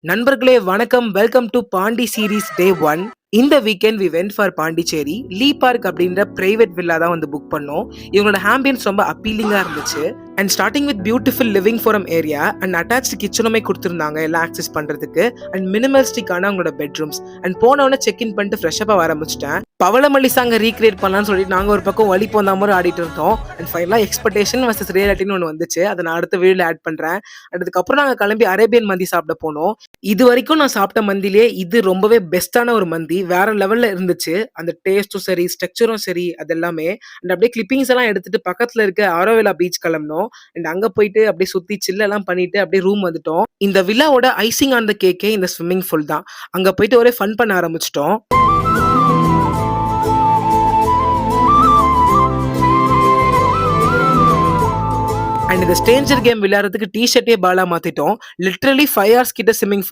நண்பர்களே வணக்கம். Welcome to Pondy series day 1. இந்த weekend we went for Pondicherry. Lee Park அப்படின்ற பிரைவேட் வில்லா தான் வந்து புக் பண்ணோம். இவங்களோட ஆம்பியன்ஸ் ரொம்ப அப்பீலிங்கா இருந்துச்சு. And starting with beautiful living forum area and attach கிச்சனுமே கொடுத்துருந்தாங்க எல்லாம் ஆக்சஸ் பண்றதுக்கு. அண்ட் மினிமலிஸ்டிக்கான அவங்களோட பெட்ரூம்ஸ். அண்ட் போனவொடனே செக் இன் பண்ணிட்டு ஃப்ரெஷ்அப் ஆக ஆரம்பிச்சிட்டேன். பவளமல்லி சாங்க ரீக்ரியேட் பண்ணலாம்னு சொல்லிட்டு நாங்கள் ஒரு பக்கம் வழி போன மாதிரி ஆடிட்டு இருந்தோம். அண்ட் ஃபைனலாக எக்ஸ்பெக்டேஷன் வர்சஸ் ரியாலிட்டின்னு ஒன்று வந்துச்சு. அதை நான் அடுத்த வீடியோவில் ஆட் பண்ணுறேன். அதுக்கப்புறம் நாங்கள் கிளம்பி அரேபியன் மந்தி சாப்பிட போனோம். இது வரைக்கும் நான் சாப்பிட்ட மந்திலே இது ரொம்பவே பெஸ்ட்டான ஒரு மந்தி. வேற லெவல்ல இருந்துச்சு. அந்த டேஸ்ட்டும் சரி, ஸ்ட்ரக்சரும் சரி, அது எல்லாமே. அண்ட் அப்படியே கிளிப்பிங்ஸ் எல்லாம் எடுத்துட்டு பக்கத்துல இருக்க ஆரோவிலா பீச் கிளம்புனோம். அண்ட் அங்க போயிட்டு அப்படியே சுத்தி சில் எல்லாம் பண்ணிட்டு அப்படியே ரூம் வந்துட்டோம். இந்த வில்லாவோட ஐசிங் ஆன் த கேக்கே இந்த ஸ்விம்மிங் பூல் தான். அங்க போயிட்டு ஒரே ஃபன் பண்ண ஆரம்பிச்சிட்டோம். அண்ட் இந்த ஸ்ட்ரேஞ்சர் கேம் விளையாடுறதுக்கு டி ஷர்ட்டே பாலா மாத்திட்டோம். லிட்டரலி 5 hours கிட்ட ஸ்விம்மிங்